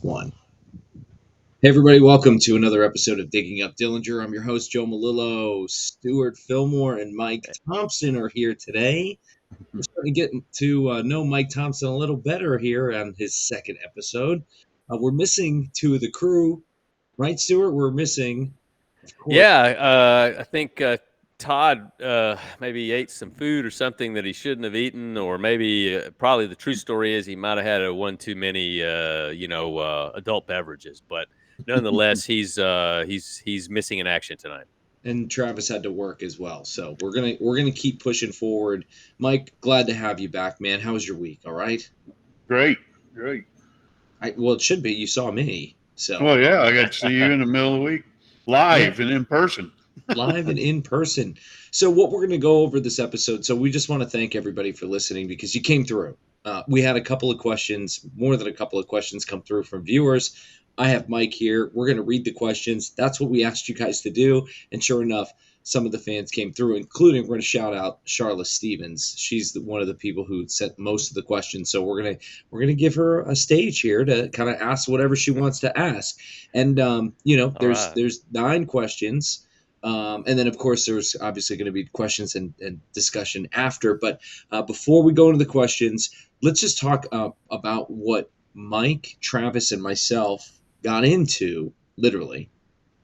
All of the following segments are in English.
One. Hey, everybody, welcome to another episode of Digging Up Dillinger. I'm your host, Joe Malillo. Stuart Fillmore and Mike Thompson are here today. We're starting to get to know Mike Thompson a little better here on his second episode. We're missing two of the crew, right, Stuart? We're missing, of course. I think Todd maybe ate some food or something that he shouldn't have eaten, or maybe probably the true story is he might have had one too many, adult beverages. But nonetheless, he's missing in action tonight. And Travis had to work as well, so we're gonna keep pushing forward. Mike, glad to have you back, man. How was your week? All right. Great, great. Well, it should be. You saw me, so Well, yeah, I got to see you in the middle of the week, yeah. live and in person. Live and in person. So, what we're going to go over this episode. So, we just want to thank everybody for listening because you came through. We had a couple of questions, more than a couple of questions, come through from viewers. I have Mike here. We're going to read the questions. That's what we asked you guys to do. And sure enough, some of the fans came through, including we're going to shout out Charlotte Stevens. She's one of the people who sent most of the questions. So we're gonna give her a stage here to kind of ask whatever she wants to ask. And there's 9 questions. And then, of course, there's obviously going to be questions and discussion after. But before we go into the questions, let's just talk about what Mike, Travis, and myself got into literally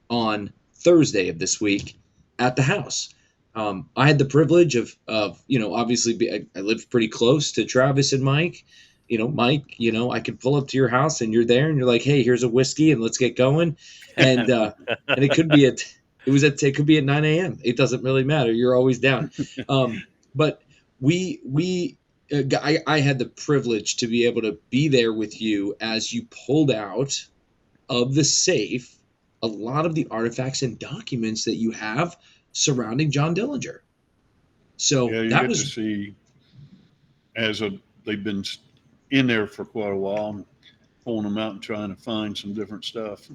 on Thursday of this week at the house. I had the privilege of obviously I live pretty close to Travis and Mike. Mike, I could pull up to your house and you're there and you're like, hey, here's a whiskey and let's get going. And it could be it could be at 9 a.m. It doesn't really matter. You're always down. But I had the privilege to be able to be there with you as you pulled out of the safe a lot of the artifacts and documents that you have surrounding John Dillinger. So Yeah, you that get to was see they've been in there for quite a while, and pulling them out and trying to find some different stuff.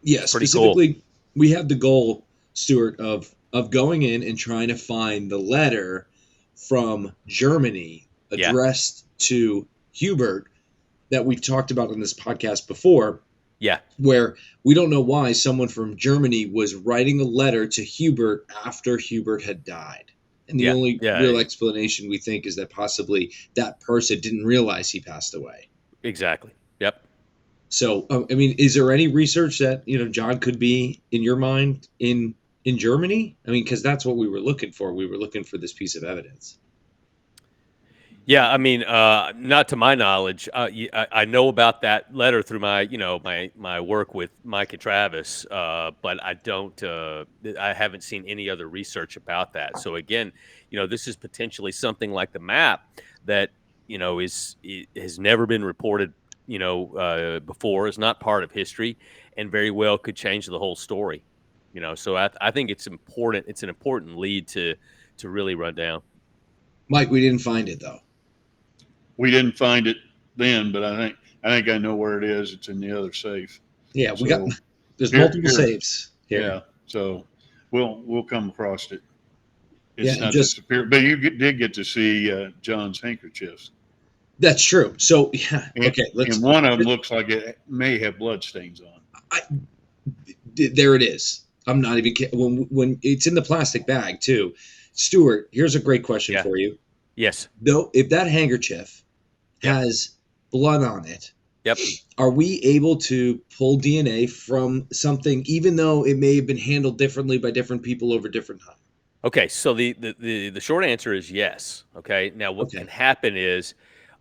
yeah. Specifically, cool. We had the goal, Stuart, of going in and trying to find the letter from Germany addressed to Hubert that we've talked about on this podcast before. Yeah. Where we don't know why someone from Germany was writing a letter to Hubert after Hubert had died. And the only real explanation we think is that possibly that person didn't realize he passed away. Exactly. Yep. So, is there any research that, John could be, in your mind, in Germany? Because that's what we were looking for. We were looking for this piece of evidence. Yeah, not to my knowledge. I know about that letter through my work with Mike and Travis, but I don't. I haven't seen any other research about that. So again, this is potentially something like the map that has never been reported, before. Is not part of history, and very well could change the whole story. So I think it's important. It's an important lead to really run down. Mike, we didn't find it though. We didn't find it then, but I think I know where it is. It's in the other safe. Yeah, there's multiple safes here. Yeah, so we'll come across it. It's not just disappeared, but you did get to see John's handkerchiefs. That's true. So yeah, okay. And one of them looks like it may have blood stains on. There it is. I'm not even kidding. When it's in the plastic bag too. Stuart, here's a great question for you. Yes. Though, if that handkerchief has blood on it, are we able to pull DNA from something, even though it may have been handled differently by different people over different time? Okay, so the short answer is yes. Okay, now what can happen is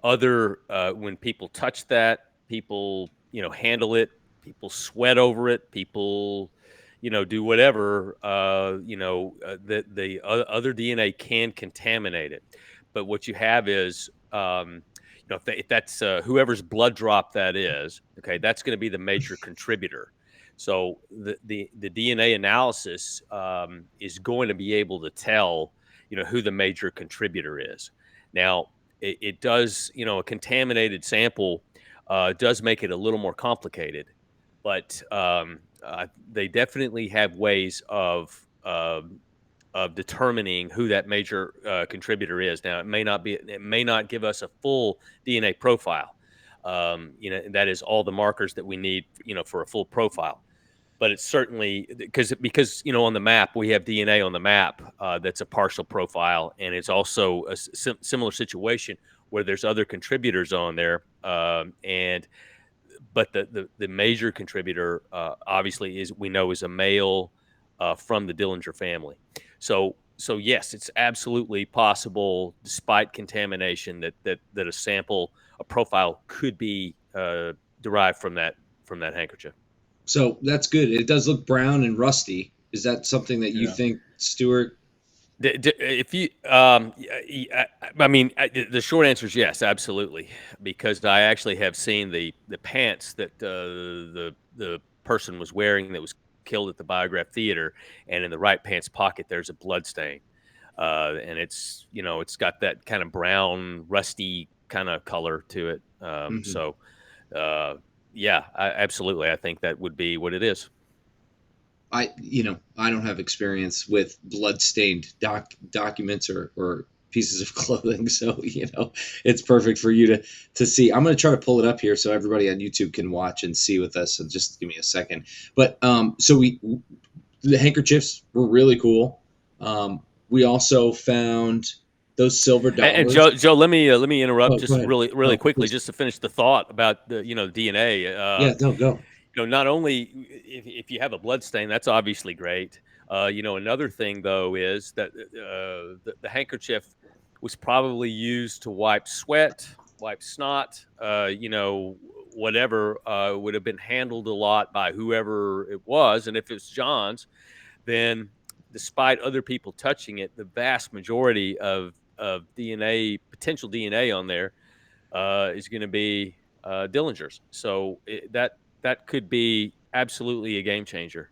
when people touch that, people handle it, people sweat over it, people do whatever. The other DNA can contaminate it, but what you have is if that's whoever's blood drop that is, okay, that's going to be the major contributor. So the DNA analysis is going to be able to tell, who the major contributor is. Now, it does, a contaminated sample does make it a little more complicated, but they definitely have ways of determining who that major contributor is. Now, it may not give us a full DNA profile, that is all the markers that we need, for a full profile. But it's certainly because on the map we have DNA on the map that's a partial profile, and it's also a similar situation where there's other contributors on there, but the major contributor obviously is a male from the Dillinger family. So yes, it's absolutely possible, despite contamination, that a profile could be derived from that handkerchief. So that's good. It does look brown and rusty. Is that something that you think, Stuart? If you, the short answer is yes, absolutely, because I actually have seen the pants that the person was wearing that was killed at the Biograph Theater, and in the right pants pocket there's a blood stain, and it's got that kind of brown, rusty kind of color to it. So, yeah, absolutely, I think that would be what it is. I don't have experience with blood-stained documents or pieces of clothing, so it's perfect for you to see. I'm going to try to pull it up here so everybody on YouTube can watch and see with us. So just give me a second. But so the handkerchiefs were really cool. We also found those silver dollars. And Joe, let me interrupt really quickly, just to finish the thought about the DNA. Yeah, no, go. Not only if you have a blood stain, that's obviously great. Another thing though is that the handkerchief was probably used to wipe sweat, wipe snot, whatever, would have been handled a lot by whoever it was. And if it's John's, then despite other people touching it, the vast majority of potential DNA on there is going to be Dillinger's. So that could be absolutely a game changer.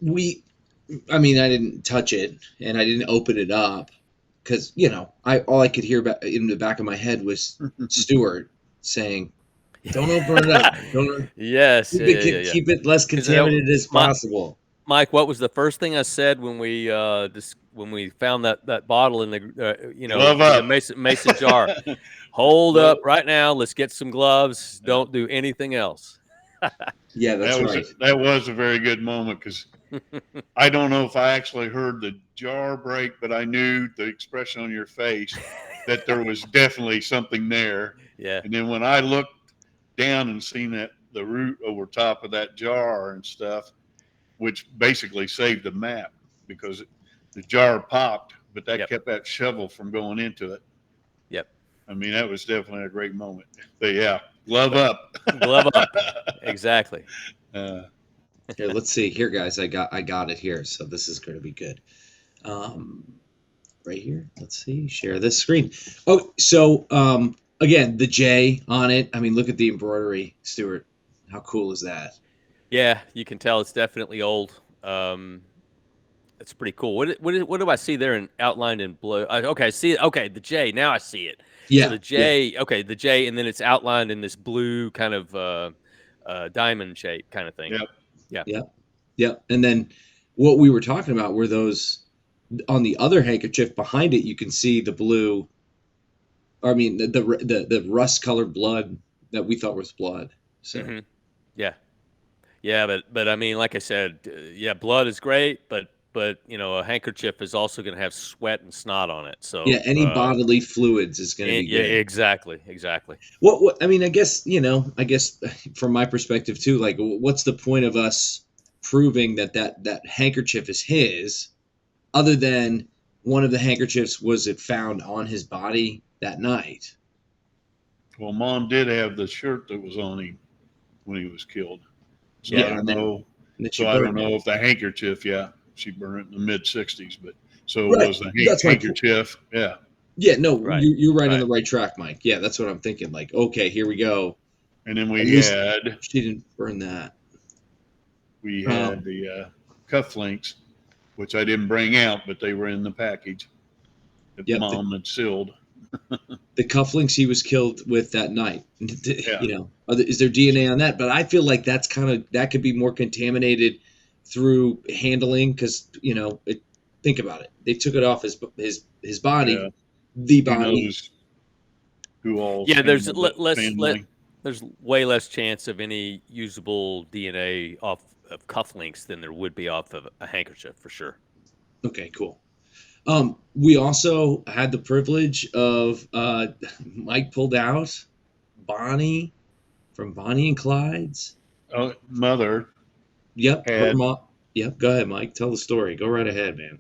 I didn't touch it and I didn't open it up because, all I could hear about in the back of my head was Stuart saying, "Don't open it up." Yes. Keep it less contaminated as possible. Mike, what was the first thing I said when we found that bottle in the mason jar? Hold up right now. Let's get some gloves. Don't do anything else. Yeah, that's right. That was a very good moment because I don't know if I actually heard the jar break, but I knew the expression on your face that there was definitely something there. Yeah. And then when I looked down and seen that the root over top of that jar and stuff, which basically saved the map because the jar popped, but that kept that shovel from going into it. Yep. That was definitely a great moment. But yeah, glove up. Glove up. Exactly. Here, let's see. Here, guys, I got it here. So this is going to be good. Right here. Let's see. Share this screen. Oh, so again, the J on it. Look at the embroidery, Stuart. How cool is that? Yeah, you can tell it's definitely old. It's pretty cool. What do I see there outlined in blue? Okay, I see it. Okay, the J. Now I see it. Yeah. So the J. Yeah. Okay, the J, and then it's outlined in this blue kind of diamond shape kind of thing. Yep. Yeah. Yep. And then what we were talking about were those on the other handkerchief behind it. You can see the blue. The rust colored blood that we thought was blood. So. Mm-hmm. Yeah, but like I said, blood is great, but a handkerchief is also going to have sweat and snot on it. So yeah, any bodily fluids is going to be good. Yeah, exactly. What I guess from my perspective too, like, what's the point of us proving that handkerchief is his, other than one of the handkerchiefs was found on his body that night? Well, Mom did have the shirt that was on him when he was killed. So Yeah, I don't know. So I don't know if the handkerchief, she burned it in the mid-'60s, but so it was the handkerchief. Yeah. Yeah, no, right. You're right on the right track, Mike. Yeah, that's what I'm thinking. Like, okay, here we go. And then she didn't burn that. We had the cufflinks, which I didn't bring out, but they were in the package that Mom had sealed. The cufflinks he was killed with that night. Is there DNA on that? But I feel like that could be more contaminated through handling because think about it. They took it off his body, the body. who all there's less there's way less chance of any usable DNA off of cufflinks than there would be off of a handkerchief for sure. Okay, cool. We also had the privilege of Mike pulled out Bonnie from Bonnie and Clyde's. Mother. Yep, her mom. Yep, go ahead, Mike. Tell the story. Go right ahead, man.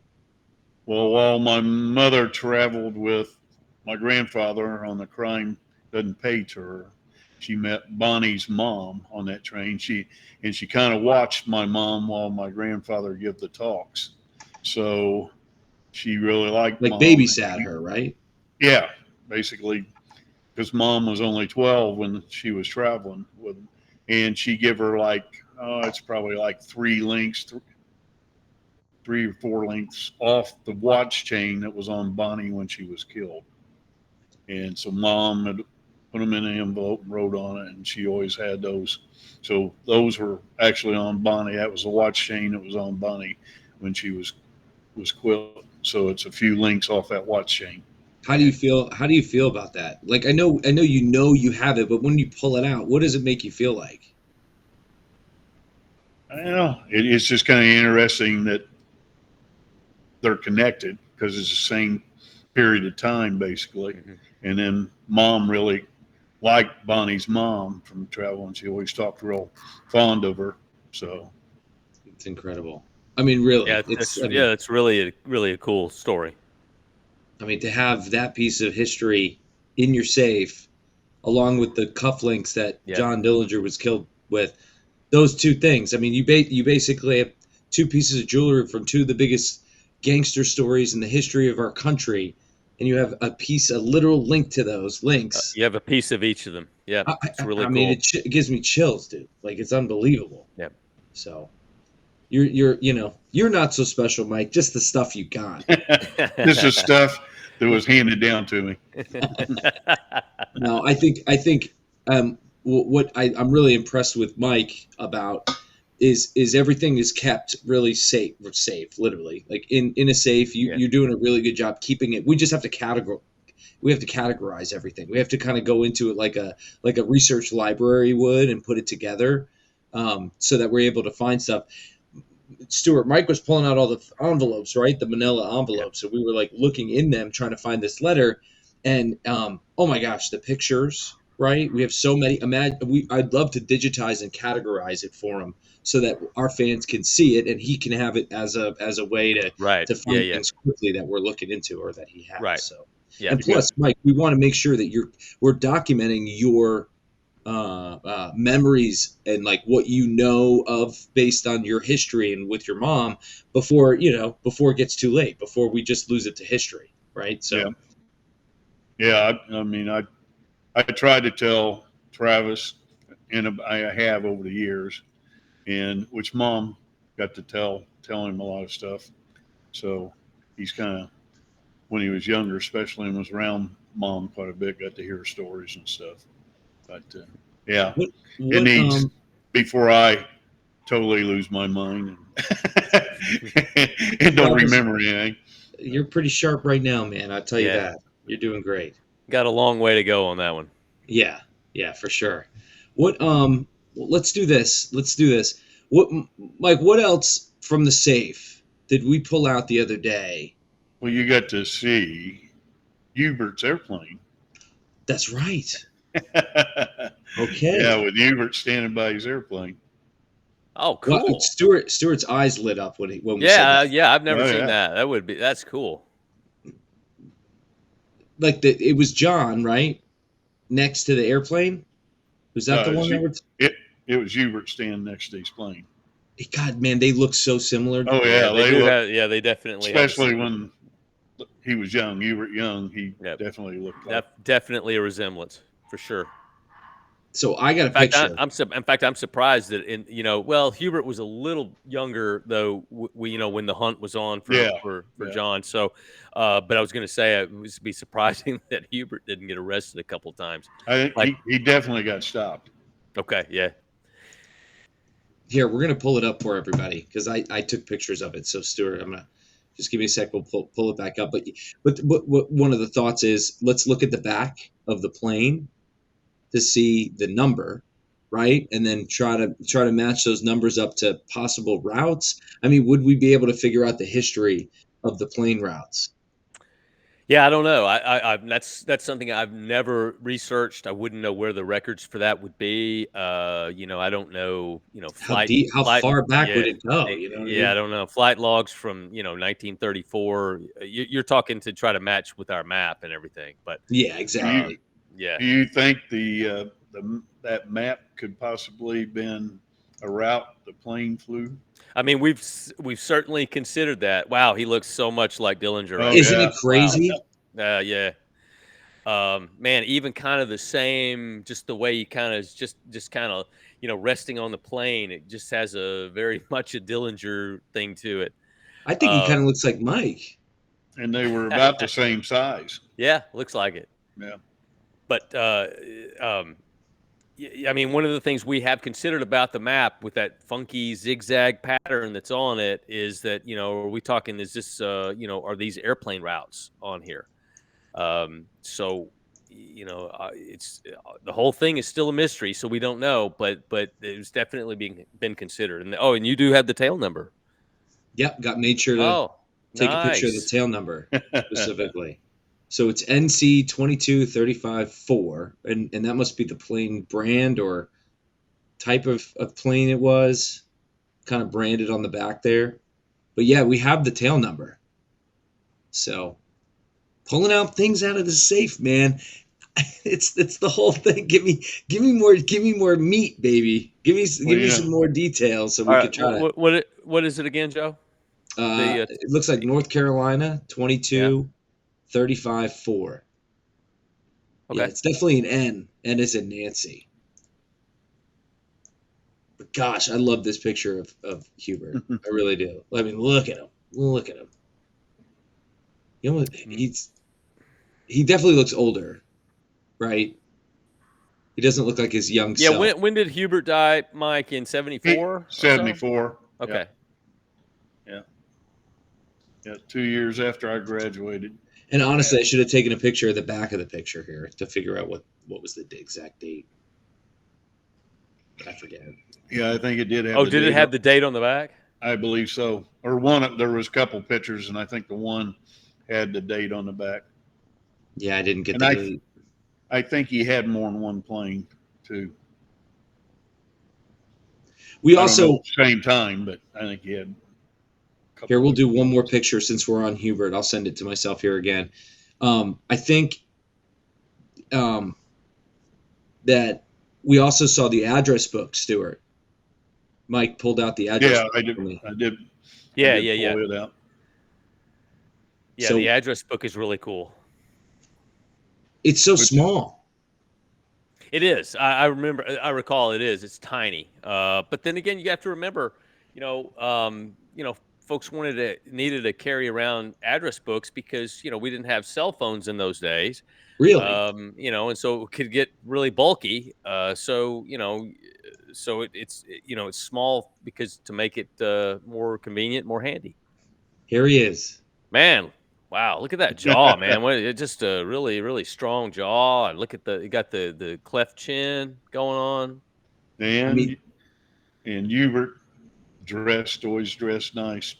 Well, while my mother traveled with my grandfather on the Crime Doesn't Pay tour, she met Bonnie's mom on that train. She kind of watched my mom while my grandfather give the talks. So she really liked like Mom. Babysat her, right? Yeah, basically, because Mom was only 12 when she was traveling with him. And she gave her it's probably like 3 or 4 links off the watch chain that was on Bonnie when she was killed. And so Mom had put them in an envelope and wrote on it, and she always had those. So those were actually on Bonnie. That was the watch chain that was on Bonnie when she was killed. So it's a few links off that watch chain. How do you feel? How do you feel about that? Like I know you have it, but when you pull it out, what does it make you feel like? I don't know. It's just kind of interesting that they're connected because it's the same period of time, basically. Mm-hmm. And then Mom really liked Bonnie's mom from travel, and she always talked real fond of her. So it's incredible. I mean, really, it's really a cool story. I mean, to have that piece of history in your safe, along with the cufflinks that John Dillinger was killed with, those two things. I mean, you basically have 2 pieces of jewelry from 2 of the biggest gangster stories in the history of our country, and you have a literal link to those links. You have a piece of each of them. Yeah, it's really cool. I mean, it gives me chills, dude. Like, it's unbelievable. Yeah. So, you're not so special, Mike. Just the stuff you got. This is stuff that was handed down to me. No, I think what I'm really impressed with Mike about is everything is kept really safe, literally. Like in a safe, you're doing a really good job keeping it. We just have to categorize everything. We have to kind of go into it like a research library would and put it together, so that we're able to find stuff. Stuart, Mike was pulling out all the envelopes, right? The manila envelopes. So we were like looking in them, trying to find this letter. And oh my gosh, the pictures, right? We have so many. I'd love to digitize and categorize it for him so that our fans can see it and he can have it as a way to find things quickly that we're looking into or that he has. Right. So and plus, Mike, we want to make sure that we're documenting your memories and like what you know of based on your history and with your mom before it gets too late, before we just lose it to history, right? So I mean, I tried to tell Travis, and I have over the years, and which Mom got to tell him a lot of stuff. So he's kind of, when he was younger, especially, and was around Mom quite a bit, got to hear stories and stuff. But it needs before I totally lose my mind and don't remember anything. You're pretty sharp right now, man. I'll tell you that. You're doing great. Got a long way to go on that one. Yeah, for sure. What let's do this. What, Mike, what else from the safe did we pull out the other day? Well, you got to see Hubert's airplane. That's right. Okay. Yeah, with Hubert standing by his airplane. Oh, cool. Well, Stuart's eyes lit up when we said that. Yeah, I've never seen that. That's cool. Like it was John, right? Next to the airplane? Was that the one that was it was Hubert standing next to his plane. God, man, they look so similar. Oh yeah, they definitely, especially when he was young. Hubert young, he definitely looked like definitely a resemblance for sure. So I got a picture. In fact, I'm surprised that Hubert was a little younger though. When the hunt was on for John. So, but I was going to say it would be surprising that Hubert didn't get arrested a couple of times. I think he definitely got stopped. Okay, yeah. Here, we're gonna pull it up for everybody because I took pictures of it. So Stuart, I'm gonna Just give me a sec. We'll pull it back up. But one of the thoughts is, let's look at the back of the plane to see the number, right? And then try to match those numbers up to possible routes. I mean, would we be able to figure out the history of the plane routes? Yeah, I don't know. That's something I've never researched. I wouldn't know where the records for that would be. I don't know. How Flight. far back would Yeah, it go? You know what I yeah, I mean? don't know. Flight logs from 1934. You're talking to try to match with our map and everything, but Yeah, Do you exactly. yeah. do you think that map could possibly been a route the plane flew? I mean, we've certainly considered that. Wow, he looks so much like Dillinger Oh right Isn't there. yeah, it Wow. crazy? Yeah. Man, even kind of the same, just the way he kind of is just kind of resting on the plane. It just has a very much a Dillinger thing to it. I think he kind of Um, looks like Mike. and they were about the same size. yeah, looks like it. Yeah. But um, I mean, one of the things we have considered about the map with that funky zigzag pattern that's on it is that are we talking? Is this are these airplane routes on here? So, it's the whole thing is still a mystery, so we don't know, but it's definitely been considered. And you do have the tail number. Yep, got made sure to Oh, take a picture of the nice. tail number specifically. So it's NC 2235-4, and that must be the plane brand or type of plane it was, kind of branded on the back there. But yeah, we have the tail number. So pulling out things out of the safe, man. It's the whole thing. Give me more meat, baby. Give me Yeah. some more details so All we right, could try to. what is it again, Joe? The It looks like North Carolina yeah, 2235-4. Yeah, okay. it's definitely an N. N is in Nancy. But gosh, I love this picture of Hubert. I really do. I mean, look at him. Look at him. You know, he definitely looks older, right? He doesn't look like his young Yeah, self. when did Hubert die, Mike? In 74 or so? 74. Yeah. Okay. Yeah. Yeah. 2 years after I graduated. And honestly, I should have taken a picture of the back of the picture here to figure out what was the exact date. I forget. Yeah, I think it did have Oh, the did it date have up. the date on the back? I believe so. Or there was a couple pictures, and I think the one had the date on the back. Yeah, I didn't get And the date. I think he had more than one plane too. We I don't know also at the same time, but I think he had a couple here we'll do different one more planes. picture since we're on Hubert. I'll send it to myself here again. I think um, that we also saw the address book, Stuart. Mike pulled out the address Yeah, book I did. for me. I did. I Yeah, did yeah, yeah. pull it out. Yeah, the So address book is really cool. it's so Which small. It is. I recall it is. It's tiny. But then again, you have to remember, folks needed to carry around address books because we didn't have cell phones in those days. Really? And so it could get really bulky. It's small because to make it more convenient, more handy. Here he is. Man, wow, look at that jaw, man. It's just a really, really strong jaw. And look at you got the cleft chin going on. I mean, and Hubert always dressed nice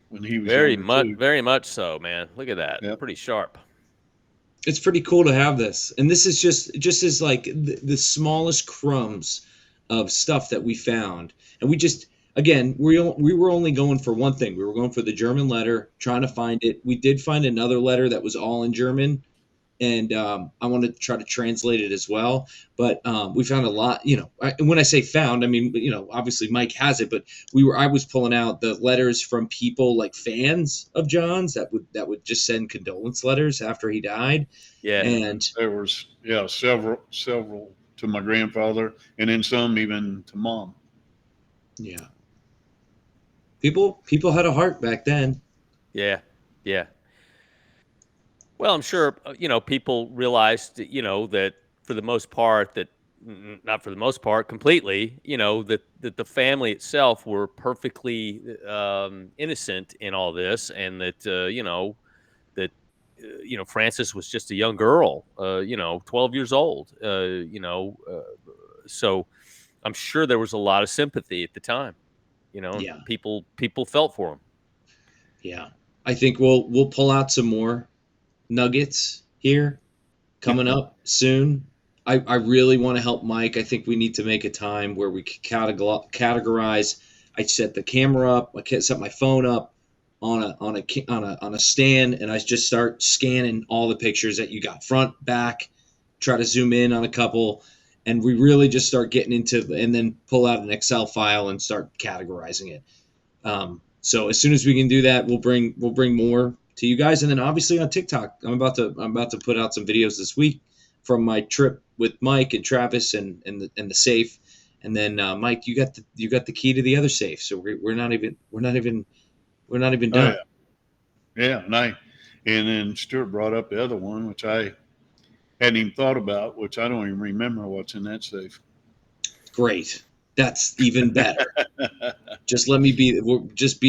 when he was younger too. Very much so, man. Look at that. Yep. Pretty sharp. it's pretty cool to have this, and this is just as like the smallest crumbs of stuff that we found, and we just again we were only going for one thing. We were going for the German letter, trying to find it. We did find another letter that was all in German, and I want to try to translate it as well. But we found a lot. And when I say found, I mean obviously Mike has it, but I was pulling out the letters from people like fans of John's that would just send condolence letters after he died, Yeah. and There was several to my grandfather, and then some even to mom. yeah, people had a heart back then. Yeah. Yeah. Well, I'm sure people realized that for the most part that not for the most part, completely, that the family itself were perfectly innocent in all this, and that that Frances was just a young girl, 12 years old, so I'm sure there was a lot of sympathy at the time, and Yeah. people felt for him. Yeah. I think we'll pull out some more nuggets here coming up soon. I really want to help Mike. I think we need to make a time where we can categorize. I set the camera up. I set my phone up on a stand, and I just start scanning all the pictures that you got, front, back. Try to zoom in on a couple, and we really just start getting into, and then pull out an Excel file and start categorizing it. So as soon as we can do that, we'll bring more to you guys, and then obviously on TikTok, I'm about to put out some videos this week from my trip with Mike and Travis and the safe, and then Mike, you got the key to the other safe, so we're not even done. Oh, yeah, and then Stuart brought up the other one, which I hadn't even thought about, which I don't even remember what's in that safe. Great. That's even better. Just let me be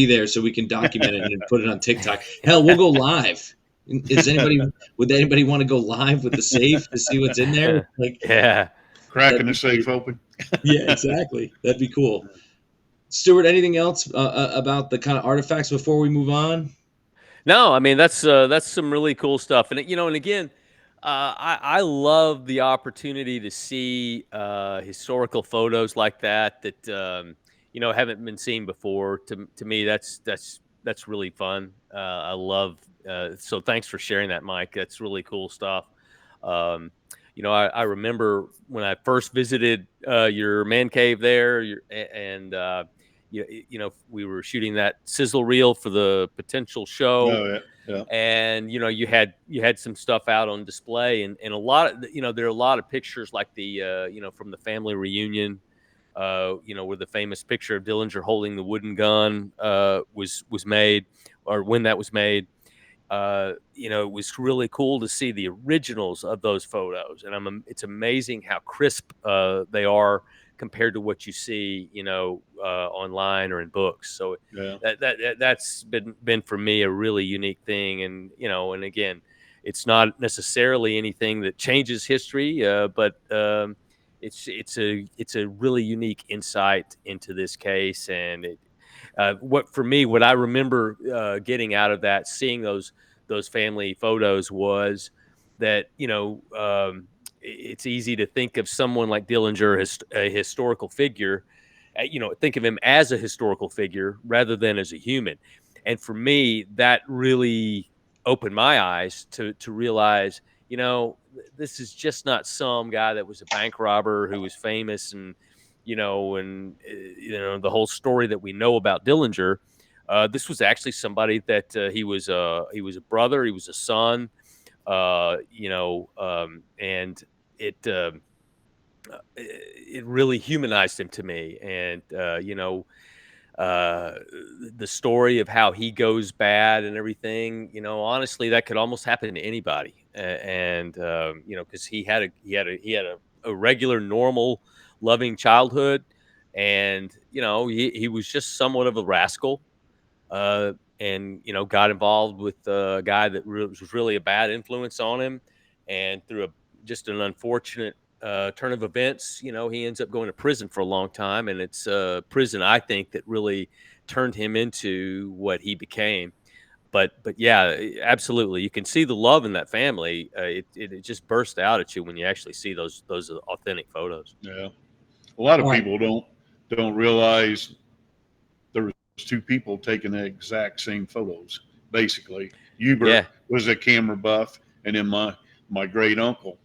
there so we can document it and put it on TikTok. Hell, we'll go live. Would anybody want to go live with the safe to see what's in there? Yeah. Cracking the safe open. Yeah, exactly. That'd be cool. Stuart, anything else about the kind of artifacts before we move on? No, I mean, that's some really cool stuff. And and again, I love the opportunity to see historical photos like that haven't been seen before. To me, that's really fun. I love. So thanks for sharing that, Mike. That's really cool stuff. I remember when I first visited your man cave there, we were shooting that sizzle reel for the potential show. Oh, yeah. And you had some stuff out on display, and a lot of there are a lot of pictures like the from the family reunion, where the famous picture of Dillinger holding the wooden gun was made, or when that was made. It was really cool to see the originals of those photos, and it's amazing how crisp they are compared to what you see, online or in books. So Yeah. that's been for me a really unique thing, and and again, it's not necessarily anything that changes history, but it's a really unique insight into this case, and what I remember getting out of that, seeing those family photos, was that it's easy to think of someone like Dillinger as a historical figure, think of him as a historical figure rather than as a human. And for me, that really opened my eyes to realize, this is just not some guy that was a bank robber who was famous, and the whole story that we know about Dillinger. This was actually somebody that he was a brother, he was a son, and it really humanized him to me. And the story of how he goes bad and everything, honestly, that could almost happen to anybody. And because he had a regular, normal, loving childhood, and he was just somewhat of a rascal, and got involved with a guy that was really a bad influence on him, and through just an unfortunate turn of events, he ends up going to prison for a long time, and it's prison, I think, that really turned him into what he became. But yeah, absolutely, you can see the love in that family. It just burst out at you when you actually see those authentic photos. Yeah, a lot of people don't realize there was two people taking the exact same photos. Basically, Hubert was a camera buff, and then my great uncle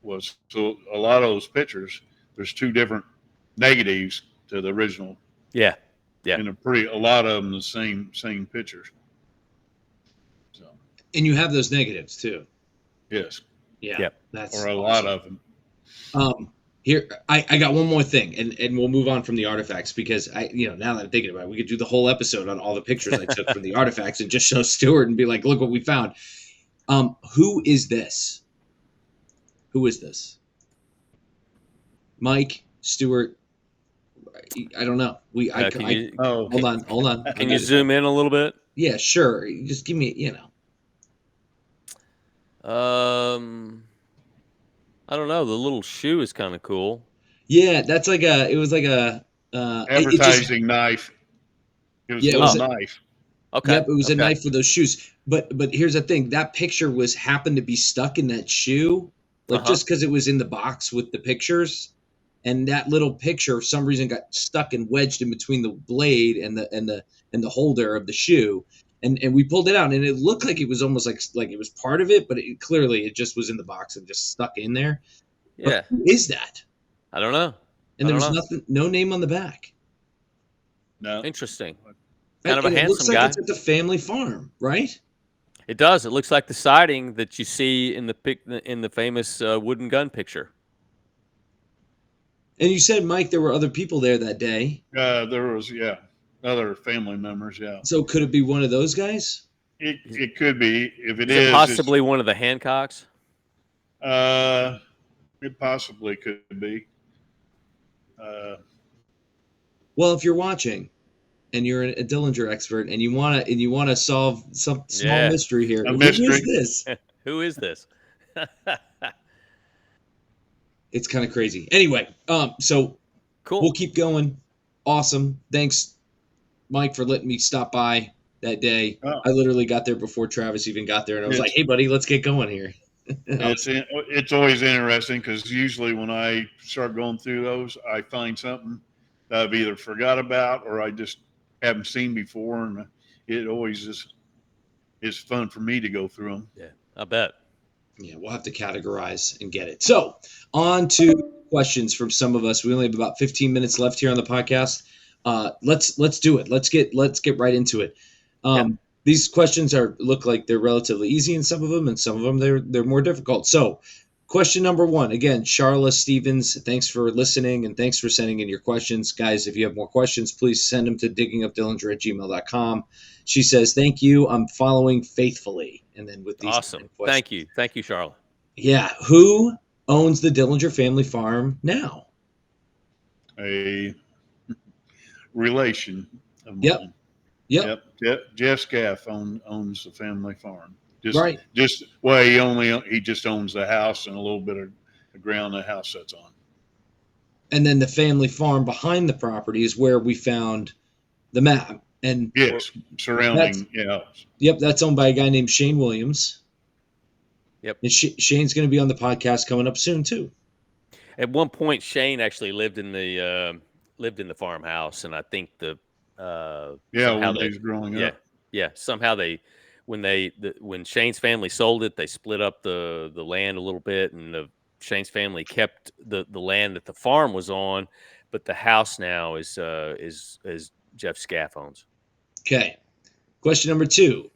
was. So a lot of those pictures, there's two different negatives to the original. Yeah, and a lot of them the same pictures. So, and you have those negatives too. Yes. Yeah. That's or a awesome. Lot of them. Here, I got one more thing, and we'll move on from the artifacts, because now that I'm thinking about it, we could do the whole episode on all the pictures I took from the artifacts and just show Stuart and be like, look what we found. Who is this? Who is this? Mike, Stuart, I don't know. Hold on. Can you zoom in a little bit? Yeah, sure. Just give me, I don't know. The little shoe is kind of cool. Yeah, that's like it was like a advertising knife. It was a little knife. Okay. Yep, it was a knife for those shoes. But here's the thing: that picture happened to be stuck in that shoe, like just because it was in the box with the pictures, and that little picture for some reason got stuck and wedged in between the blade and the holder of the shoe, and we pulled it out, and it looked like it was almost like it was part of it, but clearly it just was in the box and just stuck in there. Yeah, but who is that? I don't know. And there was nothing, no name on the back. No, interesting. Kind of a and handsome it looks like guy. it's at the family farm, right? It does. It looks like the siding that you see in the famous wooden gun picture. And you said, Mike, there were other people there that day. There was, other family members, So could it be one of those guys? It could be. If it is possibly one of the Hancocks. It possibly could be. Well, if you're watching and you're a Dillinger expert and you want to solve some small mystery here, who is this? Who is this? It's kind of crazy. Anyway, so cool. We'll keep going. Awesome. Thanks, Mike, for letting me stop by that day. Oh. I literally got there before Travis even got there, and I was like, "Hey, buddy, let's get going here." It's always interesting because usually when I start going through those, I find something that I've either forgot about or I just haven't seen before, and it always is fun for me to go through them. Yeah, I bet. Yeah, we'll have to categorize and get it. So, on to questions from some of us. We only have about 15 minutes left here on the podcast. Let's do it. Let's get right into it. These questions look like they're relatively easy in some of them, and some of them they're more difficult. So, question number 1, again, Charla Stevens, thanks for listening and thanks for sending in your questions. Guys, if you have more questions, please send them to diggingupdillinger@gmail.com. She says, "Thank you. I'm following faithfully." And then with these awesome. Thank you, Charla. Yeah, who owns the Dillinger family farm now? A relation of mine. Yep. Jeff Scaff owns the family farm. He just owns the house and a little bit of the ground the house sits on. And then the family farm behind the property is where we found the map. And yes, surrounding. Yep, that's owned by a guy named Shane Williams. Yep. And Shane's going to be on the podcast coming up soon too. At one point, Shane actually lived in the farmhouse, and I think when he was growing up. Yeah. Somehow when Shane's family sold it, they split up the land a little bit, and Shane's family kept the land that the farm was on, but the house now is Jeff Scaff owns. Okay. Question number 2.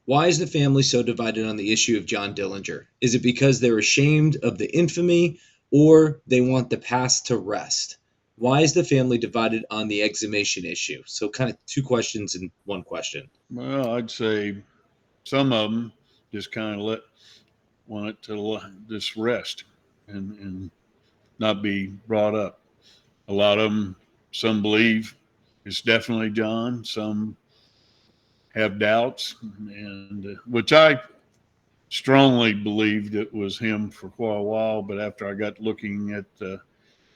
Why is the family so divided on the issue of John Dillinger? Is it because they're ashamed of the infamy or they want the past to rest? Why is the family divided on the exhumation issue? So kind of 2 questions in 1 question. Well, I'd say some of them just kind of want it to just rest and not be brought up. A lot of them, some believe it's definitely John. Some have doubts, and which I strongly believed it was him for quite a while. But after I got looking at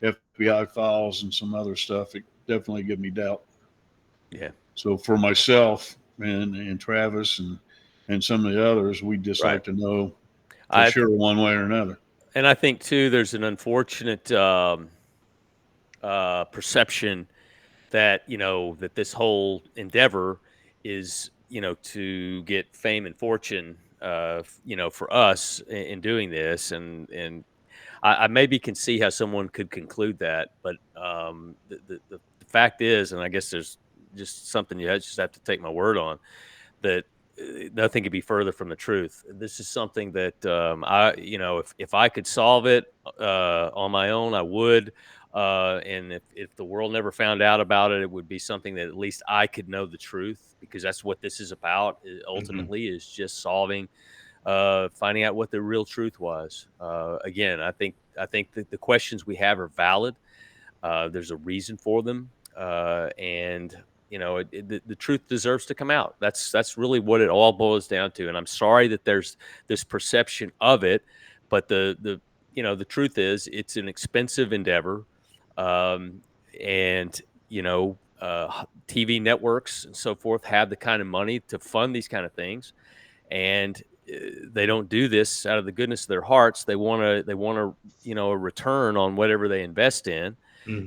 FBI files and some other stuff, it definitely gave me doubt. Yeah. So for myself and Travis and some of the others, we just like to know for sure one way or another. And I think too, there's an unfortunate perception that that this whole endeavor is to get fame and fortune for us in doing this, and I maybe can see how someone could conclude that, but the fact is, and I guess there's just something you just have to take my word on, that nothing could be further from the truth. This is something that if I could solve it on my own, I would. And if the world never found out about it, it would be something that at least I could know the truth, because that's what this is about. Ultimately, is just solving finding out what the real truth was. Again, I think that the questions we have are valid. There's a reason for them, and the truth deserves to come out. That's really what it all boils down to. And I'm sorry that there's this perception of it, but the truth is it's an expensive endeavor, and TV networks and so forth have the kind of money to fund these kind of things, and they don't do this out of the goodness of their hearts. They want to a return on whatever they invest in.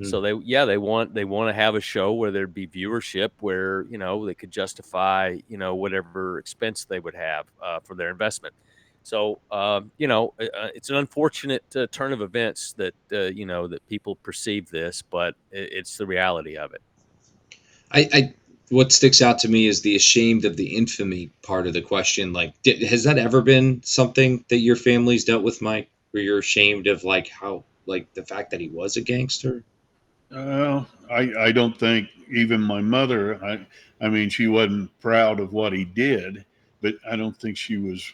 So Hmm. they want to have a show where there'd be viewership, where they could justify whatever expense they would have for their investment. So it's an unfortunate turn of events that that people perceive this, but it's the reality of it. I what sticks out to me is the ashamed of the infamy part of the question. Like, has that ever been something that your family's dealt with, Mike, where you're ashamed of like how like the fact that he was a gangster? I don't think even my mother. I mean, she wasn't proud of what he did, but I don't think she was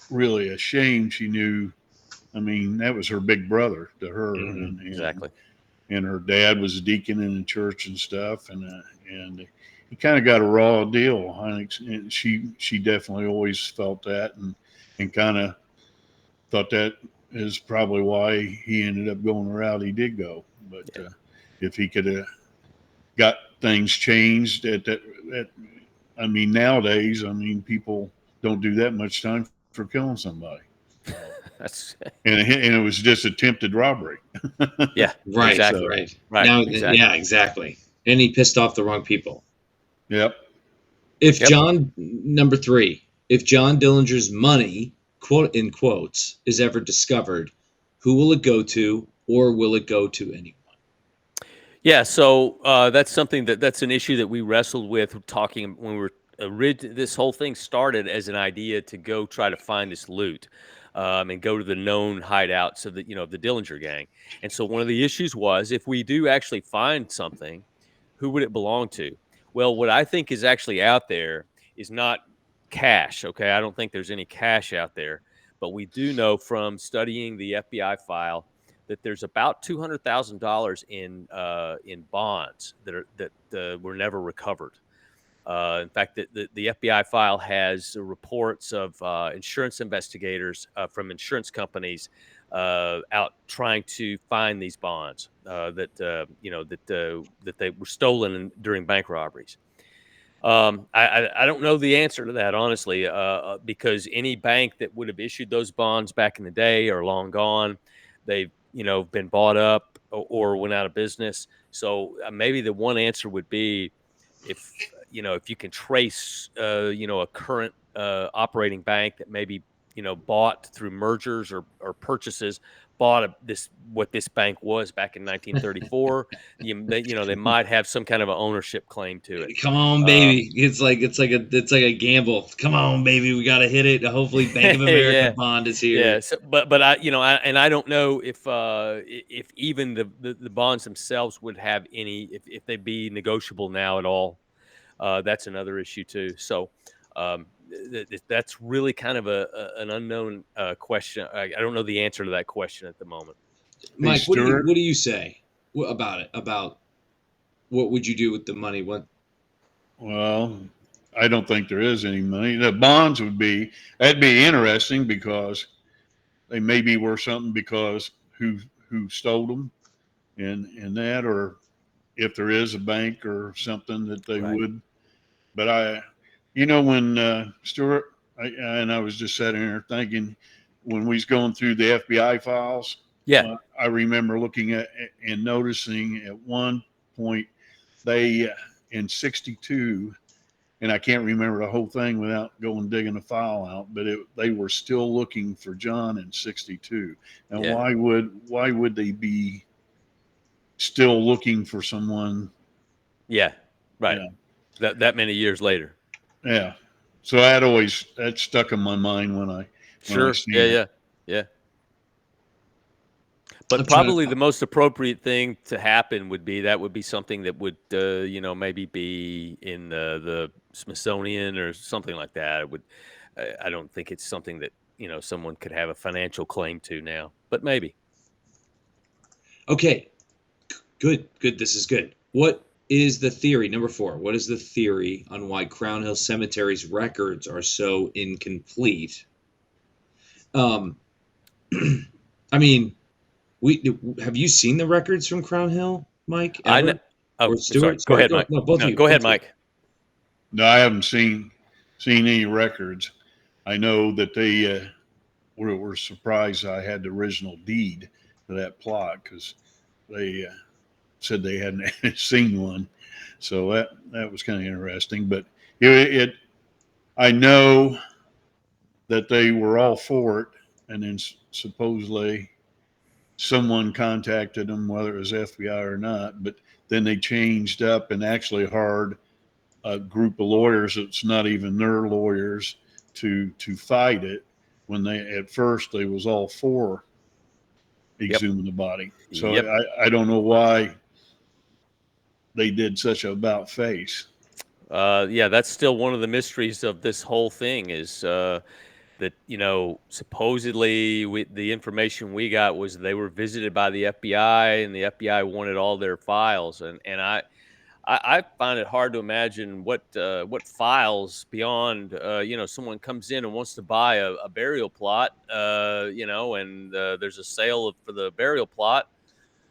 really ashamed. She knew. I mean, that was her big brother to her, Hmm. and Exactly. and her dad was a deacon in the church and stuff, and he kind of got a raw deal. I think and she definitely always felt that, and kind of thought that is probably why he ended up going the route he did go. But Yeah. if he could have got things changed at I mean, nowadays, I mean, people don't do that much time for killing somebody. That's And it was just attempted robbery. yeah. Right, Exactly. So, right. Right. Now, Exactly. yeah, exactly. And he pissed off the wrong people. yep. If Yep. John, number three, if John Dillinger's money, quote in quotes, is ever discovered, who will it go to, or will it go to anyone? Yeah, so that's something that's an issue that we wrestled with talking when we were this whole thing started as an idea to go try to find this loot, and go to the known hideouts of the Dillinger gang. And so one of the issues was, if we do actually find something, who would it belong to? Well, what I think is actually out there is not cash. Okay, I don't think there's any cash out there, but we do know from studying the FBI file that there's about $200,000 in bonds that were never recovered. In fact, the FBI file has reports of insurance investigators from insurance companies out trying to find these bonds that they were stolen during bank robberies. I don't know the answer to that, honestly, because any bank that would have issued those bonds back in the day are long gone. They've been bought up or went out of business. So maybe the one answer would be, if you can trace a current operating bank that maybe bought through mergers or purchases, bought this what this bank was back in 1934. They might have some kind of an ownership claim to it. Come on, Uh, baby! It's like a gamble. Come on, baby! We gotta hit it. Hopefully, Bank of America yeah, bond is here. yeah. So, but I don't know if even the bonds themselves would have any, if they'd be negotiable now at all. That's another issue too. So that's really kind of an unknown question. I don't know the answer to that question at the moment. Hey, Mike, what do you Stuart. what do you say about it? About what would you do with the money? What? Well, I don't think there is any money. The bonds that'd be interesting because they may be worth something because who stole them and that, or if there is a bank or something that they Right. would. But when Stuart, and I was just sitting here thinking when we was going through the FBI files, Yeah. I remember looking at and noticing at one point they in '62, and I can't remember the whole thing without going digging the file out, but they were still looking for John in '62. And Yeah. why would they be still looking for someone? Yeah. Right. Yeah, That many years later. yeah. So that stuck in my mind when I Sure. Yeah. seen it. Yeah. Yeah. But I'm trying probably to. the most appropriate thing to happen would be something that would, maybe be in the Smithsonian or something like that. It would, I don't think it's something that someone could have a financial claim to now, but maybe. Okay, good. This is good. What is the theory? Number 4. What is the theory on why Crown Hill Cemetery's records are so incomplete? I mean, have you seen the records from Crown Hill, Mike? Ever? Oh, Or sorry. Stuart? Go ahead, Mike. No, both of you. Go ahead, Mike. No, I haven't seen any records. I know that they were surprised I had the original deed to that plot because they said they hadn't seen one. So that was kind of interesting. But I know that they were all for it, and then supposedly someone contacted them, whether it was FBI or not. But then they changed up and actually hired a group of lawyers that's not even their lawyers to fight it. When they at first they was all for exhuming the body. So Yep. I don't know why they did such a about face. Yeah, that's still one of the mysteries of this whole thing is that supposedly the information we got was they were visited by the FBI and the FBI wanted all their files, and I find it hard to imagine what files beyond someone comes in and wants to buy a burial plot and there's a sale for the burial plot.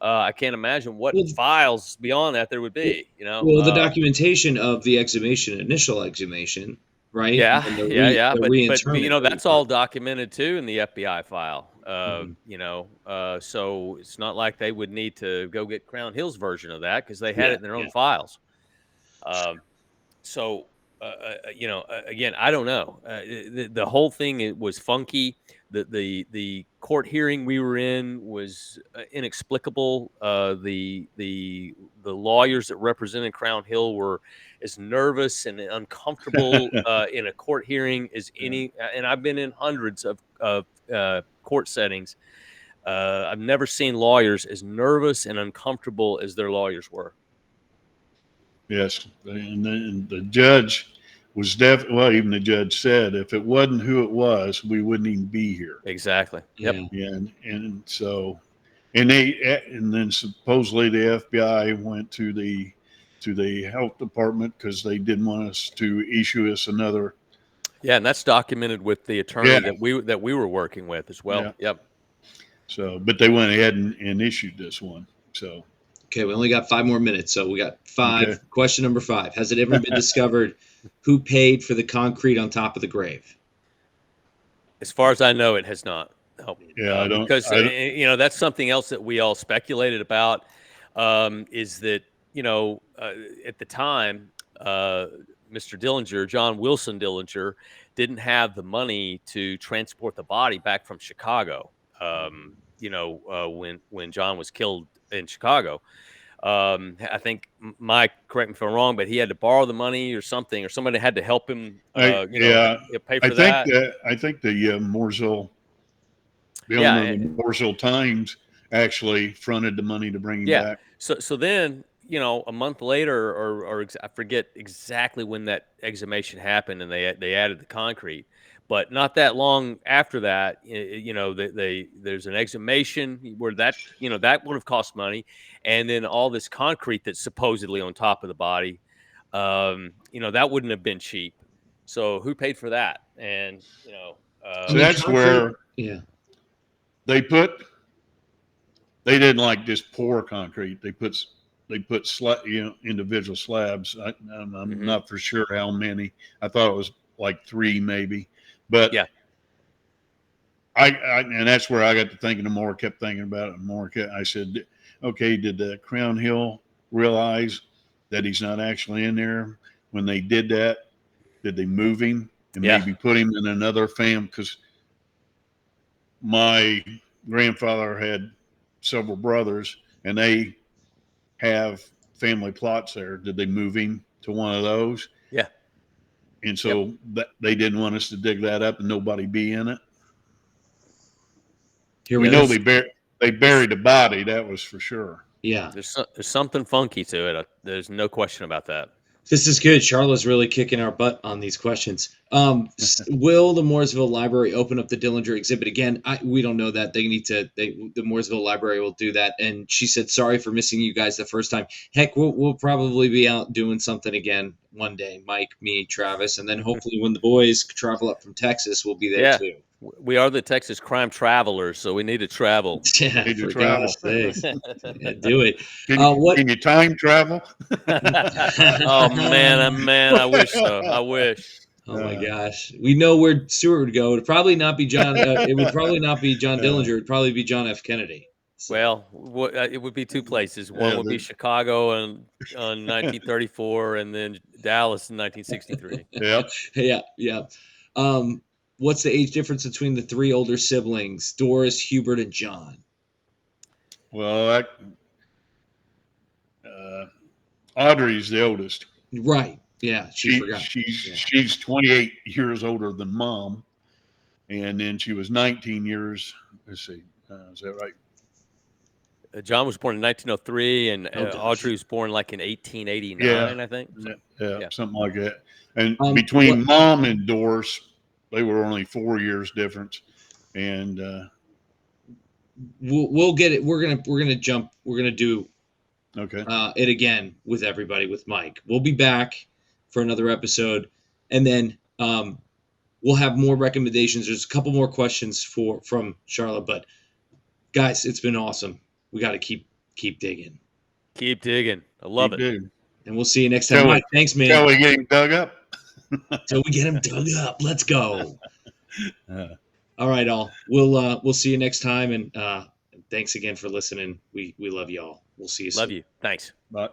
I can't imagine what Well, files beyond that there would be. well, the documentation of the exhumation, initial exhumation, right? Yeah, And yeah. the But reinterment. that's all documented too in the FBI file. Mhm. So it's not like they would need to go get Crown Hill's version of that because they had Yeah, it in their own yeah. files. So again, I don't know. The whole thing was funky. The court hearing we were in was inexplicable. The lawyers that represented Crown Hill were as nervous and uncomfortable in a court hearing as any. And I've been in hundreds of court settings. I've never seen lawyers as nervous and uncomfortable as their lawyers were. Yes, and then the judge was well, even the judge said if it wasn't who it was, we wouldn't even be here. Exactly. Yep. Yeah. And so and then supposedly the FBI went to the health department because they didn't want us to issue us another. Yeah, and that's documented with the attorney Yeah, that we were working with as well. yeah. Yep. So, but they went ahead and issued this one. So, Okay, we only got 5 more minutes, so we got 5. okay. Question number 5: has it ever been discovered who paid for the concrete on top of the grave? As far as I know, it has not. No. Yeah, because that's something else that we all speculated about. Is that at the time, Mr. Dillinger, John Wilson Dillinger, didn't have the money to transport the body back from Chicago. When John was killed in Chicago. I think Mike, correct me if I'm wrong, but he had to borrow the money or something, or somebody had to help him. Pay for that. I think the Mooresville, the Yeah, owner of the Mooresville Times, actually fronted the money to bring him yeah. back. So then a month later, or I forget exactly when that exhumation happened, and they added the concrete. But not that long after that, there's an exhumation where that would have cost money, and then all this concrete that's supposedly on top of the body, that wouldn't have been cheap. So who paid for that? And So that's where they didn't like just pour concrete. They put individual slabs. I'm not for sure how many. I thought it was like 3 maybe. But yeah, and that's where I got to thinking more, kept thinking about it more. I said, okay, did the Crown Hill realize that he's not actually in there when they did that? Did they move him and maybe put him in another family? Because my grandfather had several brothers and they have family plots there. Did they move him to one of those? Yeah. And so they didn't want us to dig that up and nobody be in it. We know they buried the body. That was for sure. Yeah. There's something funky to it. There's no question about that. This is good. Charlotte's really kicking our butt on these questions. Will the Mooresville Library open up the Dillinger exhibit again? We don't know that. The Mooresville Library will do that. And she said, sorry for missing you guys the first time. Heck, we'll probably be out doing something again one day. Mike, me, Travis, and then hopefully when the boys travel up from Texas, we'll be there too. We are the Texas crime travelers, so we need to travel. Yeah, Need to for travel. God's sakes. Yeah, do it. Can you time travel? Oh man, I wish so. I wish. Oh my gosh, we know where Stuart would go. It'd probably not be John. It would probably not be John Dillinger. It'd probably be John F. Kennedy. So. Well, it would be two places. One would be Chicago on 1934, and then Dallas in 1963. Yeah. What's the age difference between the three older siblings, Doris, Hubert, and John? Well, Audrey's the oldest. Right. Yeah. She's 28 years older than Mom, and then she was 19 years. Let's see, is that right? John was born in 1903, and Audrey was born like in 1889, I think. Yeah, something like that. And between Mom and Doris, they were only 4 years difference, and we'll get it. We're gonna jump. We're gonna do it again with everybody with Mike. We'll be back for another episode, and then we'll have more recommendations. There's a couple more questions from Charlotte, but guys, it's been awesome. We got to keep digging. Keep digging. I love it. Digging. And we'll see you next time. Mike, thanks, man. Till we get him dug up. Till we get him dug up. Let's go. All right, all. We'll see you next time, and thanks again for listening. We love y'all. We'll see you soon. Love you. Thanks. Bye.